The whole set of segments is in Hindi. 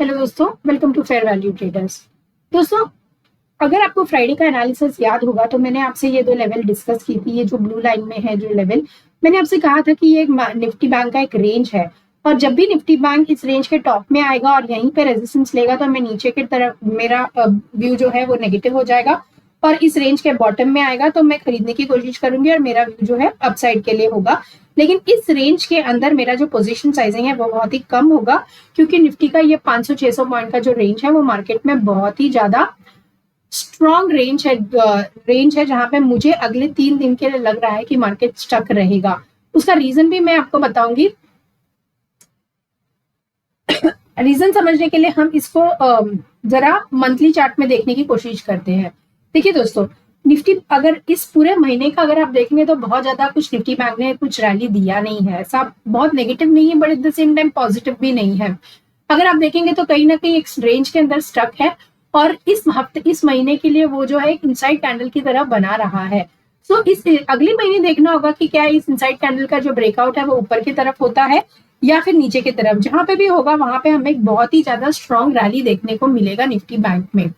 हेलो दोस्तों, welcome to fair value traders. दोस्तों, अगर आपको फ्राइडे का एनालिसिस याद होगा तो मैंने आपसे ये दो लेवल डिस्कस की थी। ये जो ब्लू लाइन में है जो लेवल, मैंने आपसे कहा था कि ये निफ्टी बैंक का एक रेंज है और जब भी निफ्टी बैंक इस रेंज के टॉप में आएगा और यहीं पे रेजिस्टेंस लेगा तो मैं नीचे की तरफ मेरा व्यू जो है वो नेगेटिव हो जाएगा और इस रेंज के बॉटम में आएगा तो मैं खरीदने की कोशिश करूंगी और मेरा व्यू जो है अपसाइड के लिए होगा। लेकिन इस रेंज के अंदर मेरा जो पोजीशन साइजिंग है वो बहुत ही कम होगा क्योंकि निफ्टी का ये 500-600 पॉइंट का जो रेंज है वो मार्केट में बहुत ही ज्यादा स्ट्रॉन्ग रेंज है जहां पे मुझे अगले 3 दिन के लिए लग रहा है कि मार्केट स्टक रहेगा। उसका रीजन भी मैं आपको बताऊंगी। रीजन समझने के लिए हम इसको जरा मंथली चार्ट में देखने की कोशिश करते हैं। देखिए दोस्तों, निफ्टी अगर इस पूरे महीने का अगर आप देखेंगे तो बहुत ज्यादा कुछ निफ्टी बैंक ने कुछ रैली दिया नहीं है। ऐसा बहुत नेगेटिव नहीं है but at the same time positive भी नहीं है। अगर आप देखेंगे तो कहीं ना कहीं एक रेंज के अंदर स्टक है और इस महीने के लिए वो जो है एक इनसाइड कैंडल की तरह बना रहा है। सो इस अगले महीने देखना होगा कि क्या इस इनसाइड कैंडल का जो ब्रेकआउट है वो ऊपर की तरफ होता है या फिर नीचे की तरफ। जहां पे भी होगा वहां पे हमें एक बहुत ही ज्यादा स्ट्रॉन्ग रैली देखने को मिलेगा निफ्टी बैंक में।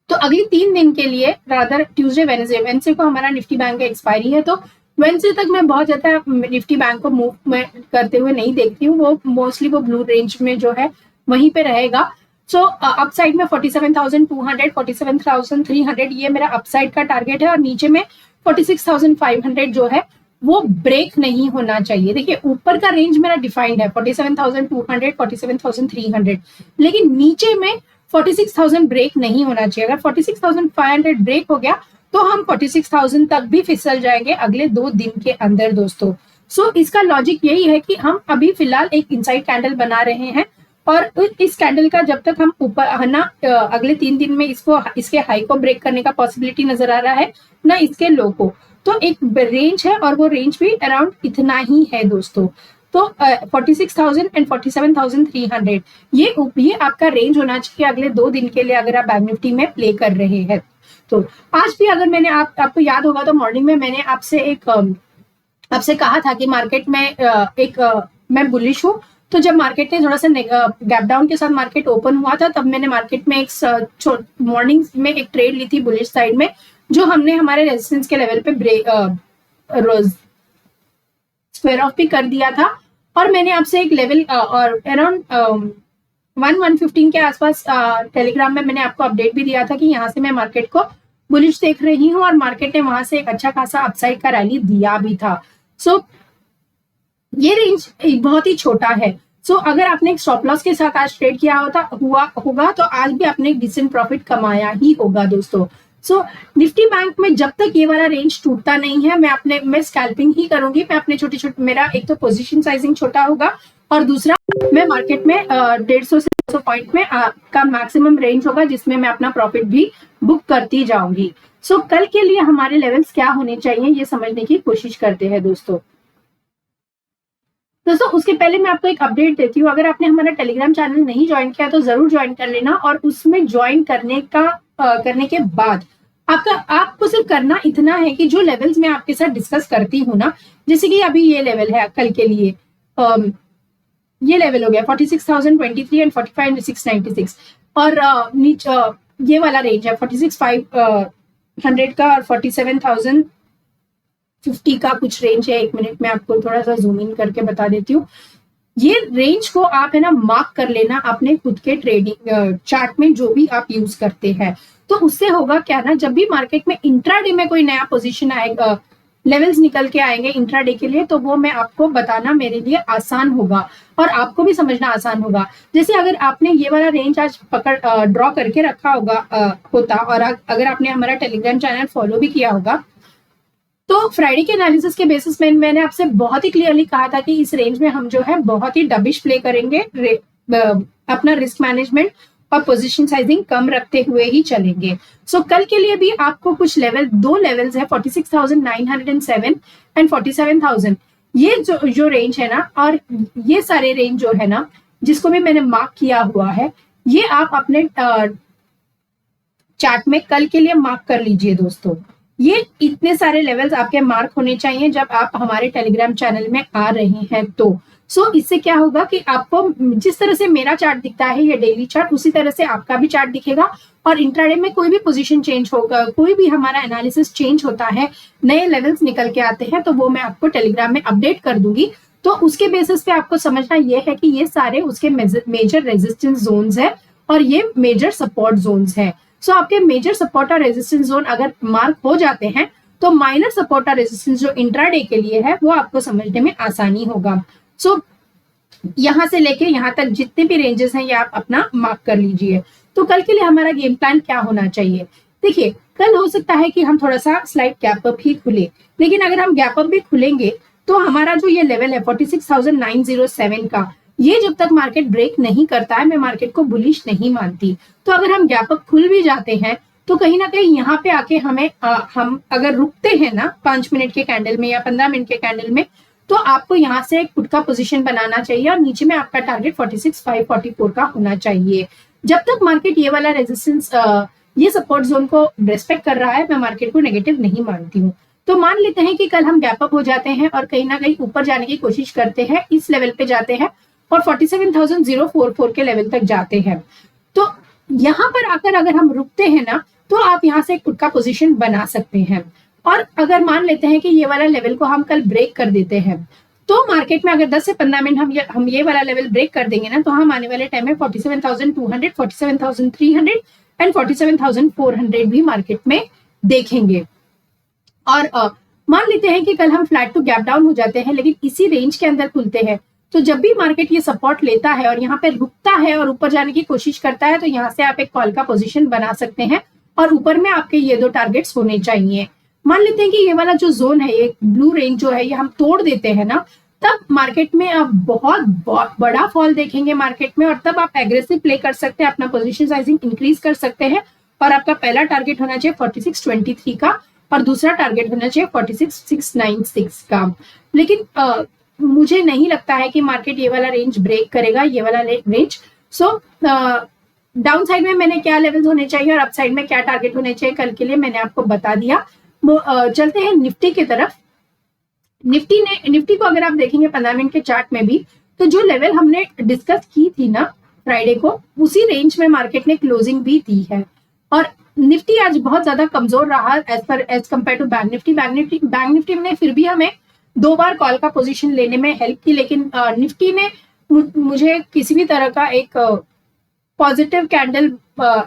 तो अगले 3 दिन के लिए रादर ट्यूसडे वेडनेसडे को हमारा निफ्टी बैंक का एक्सपायरी है तो वेडनेसडे तक मैं बहुत ज्यादा निफ्टी बैंक को मूव करते हुए नहीं देखती हूँ। वो मोस्टली वो ब्लू रेंज में जो है वहीं पे रहेगा। सो अपसाइड में 47,200 47,300 ये मेरा अपसाइड का टारगेट है और नीचे में 46,500 जो है वो ब्रेक नहीं होना चाहिए। देखिए, ऊपर का रेंज मेरा डिफाइंड है 47,200 47,300, लेकिन नीचे में 46,000 ब्रेक नहीं होना चाहिए। अगर 46,500 ब्रेक हो गया तो हम 46,000 तक भी फिसल जाएंगे अगले 2 दिन के अंदर दोस्तों। सो इसका लॉजिक यही है कि हम अभी फिलहाल एक इनसाइड कैंडल बना रहे हैं और इस कैंडल का जब तक हम ऊपर है ना अगले 3 दिन में इसके हाई को ब्रेक करने का पॉसिबिलिटी नजर आ रहा है ना इसके लो को। तो एक रेंज है और वो रेंज भी अराउंड इतना ही है दोस्तों। तो 46,000 एंड 47,300 ये आपका रेंज होना चाहिए अगले 2 दिन के लिए अगर आप बैंक निफ्टी में प्ले कर रहे हैं। तो आज भी अगर मैंने आपको याद होगा तो मॉर्निंग में मैंने आपसे कहा था कि मार्केट में मैं बुलिश हूँ। तो जब मार्केट ने थोड़ा सा गैप डाउन के साथ मार्केट ओपन हुआ था तब मैंने मार्केट में मॉर्निंग में एक ट्रेड ली थी बुलिश साइड में, जो हमने हमारे रेजिस्टेंस के लेवल पे स्क्वायर ऑफ भी कर दिया था। और मैंने आपसे एक लेवल और अराउंड 115 के आसपास टेलीग्राम में मैंने आपको अपडेट भी दिया था कि यहाँ से मैं मार्केट को बुलिश देख रही हूँ और मार्केट ने वहां से एक अच्छा खासा अपसाइड का रैली दिया भी था। सो ये रेंज बहुत ही छोटा है। सो अगर आपने एक स्टॉप लॉस के साथ आज ट्रेड किया होगा तो आज भी आपने एक डिसेंट प्रॉफिट कमाया ही होगा दोस्तों। सो निफ्टी बैंक में जब तक ये वाला रेंज टूटता नहीं है मैं स्कैल्पिंग ही करूंगी। मैं अपने छोटे मेरा एक तो पोजीशन साइजिंग छोटा होगा और दूसरा मैं मार्केट में 150 से 200 पॉइंट में का मैक्सिमम रेंज होगा जिसमें मैं अपना प्रॉफिट भी बुक करती जाऊंगी। सो कल के लिए हमारे लेवल्स क्या होने चाहिए ये समझने की कोशिश करते हैं दोस्तों। उसके पहले मैं आपको एक अपडेट देती हूँ। अगर आपने हमारा टेलीग्राम चैनल नहीं ज्वाइन किया तो जरूर ज्वाइन कर लेना और उसमें ज्वाइन करने के बाद आपको सिर्फ करना इतना है कि जो लेवल्स मैं आपके साथ डिस्कस करती हूँ ना, जैसे कि अभी ये लेवल है कल के लिए, ये लेवल हो गया 46,023 एंड 45,696 और नीचे ये वाला रेंज है 46,500 का और 47,050 का कुछ रेंज है। 1 मिनट में आपको थोड़ा सा जूम इन करके बता देती हूँ। ये रेंज को आप है ना मार्क कर लेना अपने खुद के ट्रेडिंग चार्ट में जो भी आप यूज करते हैं। तो उससे होगा क्या ना, जब भी मार्केट में इंट्राडे में कोई नया पोजीशन आएगा, लेवल्स निकल के आएंगे इंट्राडे के लिए, तो वो मैं आपको बताना मेरे लिए आसान होगा और आपको भी समझना आसान होगा। जैसे अगर आपने ये वाला रेंज आज ड्रॉ करके रखा होता और अगर आपने हमारा टेलीग्राम चैनल फॉलो भी किया होगा तो फ्राइडे के एनालिसिस के बेसिस में मैंने आपसे बहुत ही क्लियरली कहा था कि इस रेंज में हम जो है बहुत ही डबिश प्ले करेंगे, अपना रिस्क मैनेजमेंट और पोजीशन साइजिंग कम रखते हुए ही चलेंगे। सो कल के लिए भी आपको कुछ दो लेवल्स है 46,907 एंड 47,000। ये जो रेंज है ना और ये सारे रेंज जो है ना जिसको भी मैंने मार्क किया हुआ है, ये आप अपने चार्ट में कल के लिए मार्क कर लीजिए दोस्तों। ये इतने सारे लेवल्स आपके मार्क होने चाहिए जब आप हमारे टेलीग्राम चैनल में आ रहे हैं तो। इससे क्या होगा कि आपको जिस तरह से मेरा चार्ट दिखता है ये डेली चार्ट, उसी तरह से आपका भी चार्ट दिखेगा। और इंट्राडे में कोई भी पोजीशन चेंज होगा, कोई भी हमारा एनालिसिस चेंज होता है, नए लेवल्स निकल के आते हैं, तो वो मैं आपको टेलीग्राम में अपडेट कर दूंगी। तो उसके बेसिस पे आपको समझना ये है कि ये सारे उसके मेजर रेजिस्टेंस जोन्स है और ये मेजर सपोर्ट जोन्स है। आपके मेजर सपोर्ट और रेजिस्टेंस जोन अगर मार्क हो जाते हैं तो माइनर सपोर्ट और रेजिस्टेंस जो इंट्राडे के लिए है वो आपको समझने में आसानी होगा। यहां से लेके यहां तक जितने भी रेंजेस हैं ये आप अपना मार्क कर लीजिए। तो कल के लिए हमारा गेम प्लान क्या होना चाहिए? देखिए, कल हो सकता है कि हम थोड़ा सा स्लाइड गैप अप ही खुले, लेकिन अगर हम गैप अप भी खुलेंगे तो हमारा जो ये लेवल है 46,907 का, ये जब तक मार्केट ब्रेक नहीं करता है मैं मार्केट को बुलिश नहीं मानती। तो अगर हम गैप अप खुल भी जाते हैं तो कहीं ना कहीं यहाँ पे आके हम अगर रुकते हैं ना 5 मिनट के कैंडल में या 15 मिनट के कैंडल में, तो आपको यहाँ से एक पुट का पोजीशन बनाना चाहिए और नीचे में आपका टारगेट 46,544 का होना चाहिए। जब तक मार्केट ये वाला रेजिस्टेंस ये सपोर्ट जोन को रेस्पेक्ट कर रहा है मैं मार्केट को नेगेटिव नहीं मानती हूँ। तो मान लेते हैं कि कल हम गैप अप हो जाते हैं और कहीं ना कहीं ऊपर जाने की कोशिश करते हैं, इस लेवल पे जाते हैं और 47,044 के लेवल तक जाते हैं। तो यहाँ पर आकर अगर हम रुकते हैं ना तो आप यहाँ से एक पुट का पोजीशन बना सकते हैं। और अगर मान लेते हैं कि ये वाला लेवल को हम कल ब्रेक कर देते हैं तो मार्केट में अगर 10 से 15 मिनट हम ये वाला लेवल ब्रेक कर देंगे ना तो हम आने वाले टाइम में 47,200, 47,300 एंड 47,400 भी मार्केट में देखेंगे। और मान लेते हैं कि कल हम फ्लैट टू गैप डाउन हो जाते हैं लेकिन इसी रेंज के अंदर खुलते हैं, तो जब भी मार्केट ये सपोर्ट लेता है और यहाँ पे रुकता है और ऊपर जाने की कोशिश करता है तो यहाँ से आप एक कॉल का पोजीशन बना सकते हैं और ऊपर में आपके ये 2 टारगेट्स होने चाहिए। मान लेते हैं कि ये वाला जो जोन है, ये ब्लू रेंज जो है, ये हम तोड़ देते हैं ना, तब मार्केट में आप बहुत बड़ा फॉल देखेंगे मार्केट में, और तब आप एग्रेसिव प्ले कर सकते हैं, अपना पोजीशन साइजिंग इंक्रीज कर सकते हैं। और आपका पहला टारगेट होना चाहिए 4623 का और दूसरा टारगेट होना चाहिए 46696 का। लेकिन मुझे नहीं लगता है कि मार्केट ये वाला रेंज ब्रेक करेगा, ये वाला रेंज। डाउन साइड में मैंने क्या लेवल्स होने चाहिए और अप साइड में क्या टारगेट होने चाहिए कल के लिए मैंने आपको बता दिया। चलते हैं निफ्टी की तरफ। निफ्टी को अगर आप देखेंगे 15 मिनट के चार्ट में भी, तो जो लेवल हमने डिस्कस की थी ना फ्राइडे को, उसी रेंज में मार्केट ने क्लोजिंग भी दी है। और निफ्टी आज बहुत ज्यादा कमजोर रहा as compare to bank nifty. Bank nifty ने फिर भी हमें 2 बार कॉल का पोजीशन लेने में हेल्प की, लेकिन निफ्टी ने मुझे किसी भी तरह का एक पॉजिटिव कैंडल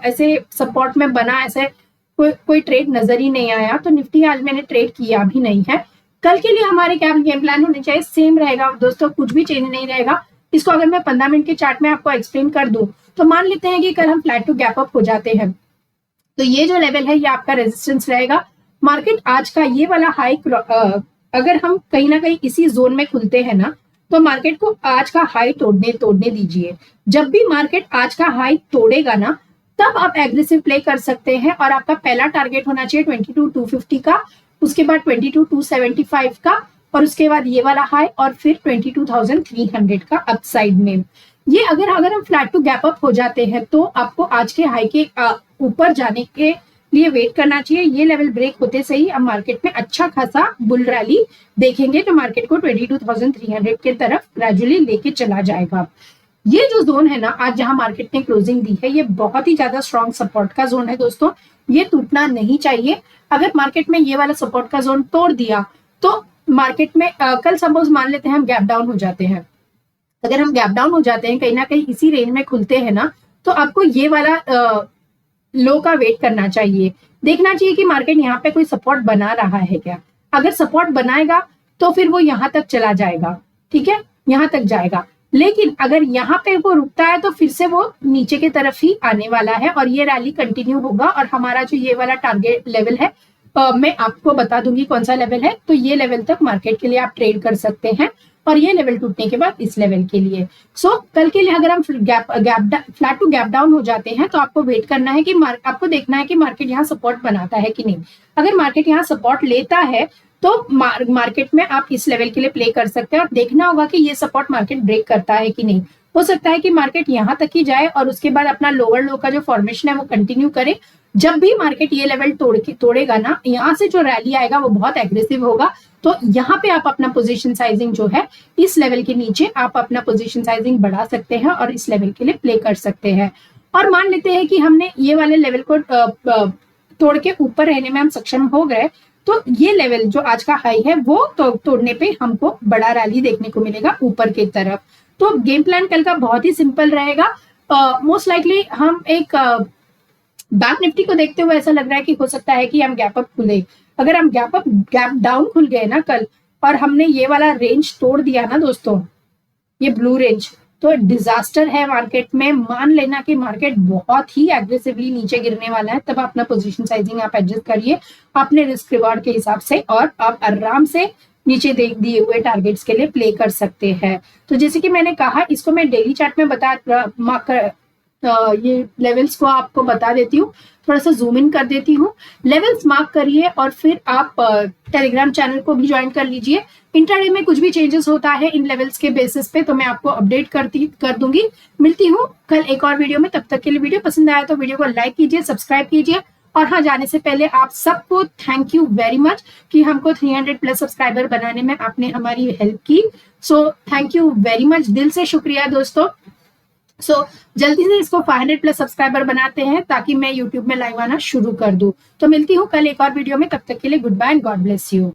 ऐसे सपोर्ट में बना, ऐसे कोई ट्रेड नजर ही नहीं आया। तो निफ्टी आज मैंने ट्रेड किया भी नहीं है। कल के लिए हमारे क्या गेम प्लान होने चाहिए, सेम रहेगा दोस्तों, कुछ भी चेंज नहीं रहेगा। इसको अगर मैं 15 मिनट के चार्ट में आपको एक्सप्लेन कर दूं, तो मान लेते हैं कि कल हम फ्लैट टू गैप अप हो जाते हैं, तो ये जो लेवल है ये आपका रेजिस्टेंस रहेगा। मार्केट आज का ये वाला हाई अगर हम कहीं ना कहीं इसी जोन में खुलते हैं ना, तो मार्केट को आज का हाई तोड़ने दीजिए। जब भी मार्केट आज का हाई तोड़ेगा ना, तब आप एग्रेसिव प्ले कर सकते हैं और आपका पहला टारगेट होना चाहिए 22,250 का, उसके बाद 22,275 का, और उसके बाद ये वाला हाई, और फिर 22,300 का अपसाइड में। ये अगर हम फ्लैट टू गैप अप हो जाते हैं तो आपको आज के हाई के ऊपर जाने के लिए वेट करना चाहिए। ये लेवल ब्रेक होते से ही अब मार्केट में अच्छा खासा बुल रैली देखेंगे, तो मार्केट को 22,300 के तरफ ग्रेजुअली लेके चला जाएगा। ये जो जोन है ना आज जहां मार्केट ने क्लोजिंग दी है, ये बहुत ही ज्यादा स्ट्रॉन्ग सपोर्ट का जोन है दोस्तों, ये टूटना नहीं चाहिए। अगर मार्केट में ये वाला सपोर्ट का जोन तोड़ दिया तो मार्केट में कल सपोज मान लेते हैं हम गैप डाउन हो जाते हैं, अगर हम गैप डाउन हो जाते हैं कहीं ना कहीं इसी रेंज में खुलते हैं ना, तो आपको ये वाला लो का वेट करना चाहिए, देखना चाहिए कि मार्केट यहाँ पे कोई सपोर्ट बना रहा है क्या। अगर सपोर्ट बनाएगा तो फिर वो यहाँ तक चला जाएगा, ठीक है, यहाँ तक जाएगा। लेकिन अगर यहाँ पे वो रुकता है तो फिर से वो नीचे की तरफ ही आने वाला है और ये रैली कंटिन्यू होगा। और हमारा जो ये वाला टारगेट लेवल है मैं आपको बता दूंगी कौन सा लेवल है, तो ये लेवल तक मार्केट के लिए आप ट्रेड कर सकते हैं और ये लेवल टूटने के बाद इस लेवल के लिए। कल के लिए अगर हम फ्लैट टू गैप डाउन हो जाते हैं तो आपको वेट करना है कि आपको देखना है कि मार्केट यहाँ सपोर्ट बनाता है कि नहीं। अगर मार्केट यहाँ सपोर्ट लेता है तो मार्केट में आप इस लेवल के लिए प्ले कर सकते हैं और देखना होगा कि ये सपोर्ट मार्केट ब्रेक करता है कि नहीं। हो सकता है कि मार्केट यहाँ तक ही जाए और उसके बाद अपना लोअर लो का जो फॉर्मेशन है वो कंटिन्यू करे, जब भी मार्केट ये लेवल तोड़ेगा ना, यहाँ से जो रैली आएगा वो बहुत एग्रेसिव होगा। तो यहाँ पे आप अपना पोजीशन साइजिंग जो है इस लेवल के नीचे आप अपना पोजीशन साइजिंग बढ़ा सकते हैं और इस लेवल के लिए प्ले कर सकते हैं। और मान लेते हैं कि हमने ये वाले लेवल को तोड़ के ऊपर रहने में हम सक्षम हो गए, तो ये लेवल जो आज का हाई है वो तोड़ने पे हमको बड़ा रैली देखने को मिलेगा ऊपर की तरफ। तो गेम प्लान कल का बहुत ही सिंपल रहेगा। मोस्ट लाइकली हम एक बैंक निफ्टी को देखते हुए ऐसा लग रहा है कि हो सकता है कि हम गैप अप खुले। अगर हम गैप डाउन खुल गए ना कल और हमने ये वाला रेंज तोड़ दिया ना दोस्तों, ये ब्लू रेंज, तो डिजास्टर है मार्केट में। मान लेना कि मार्केट बहुत ही एग्रेसिवली नीचे गिरने वाला है, तब अपना पोजीशन साइजिंग आप एडजस्ट करिए अपने रिस्क रिवॉर्ड के हिसाब से और आप आराम से नीचे दिए हुए टारगेट्स के लिए प्ले कर सकते हैं। तो जैसे कि मैंने कहा, इसको मैं डेली चार्ट में ये लेवल्स को आपको बता देती हूँ, थोड़ा सा जूम इन कर देती हूँ। लेवल्स मार्क करिए और फिर आप टेलीग्राम चैनल को भी ज्वाइन कर लीजिए। इंट्राडे में कुछ भी चेंजेस होता है इन लेवल्स के बेसिस पे तो मैं आपको अपडेट कर दूंगी। मिलती हूँ कल एक और वीडियो में। तब तक के लिए वीडियो पसंद आया तो वीडियो को लाइक कीजिए, सब्सक्राइब कीजिए। और हाँ, जाने से पहले आप सबको थैंक यू वेरी मच कि हमको 300 प्लस सब्सक्राइबर बनाने में आपने हमारी हेल्प की। So thank you very much, दिल से शुक्रिया दोस्तों। जल्दी से इसको 500 प्लस सब्सक्राइबर बनाते हैं ताकि मैं यूट्यूब में लाइव आना शुरू कर दूं। तो मिलती हूँ कल एक और वीडियो में, तब तक के लिए good bye and god bless you.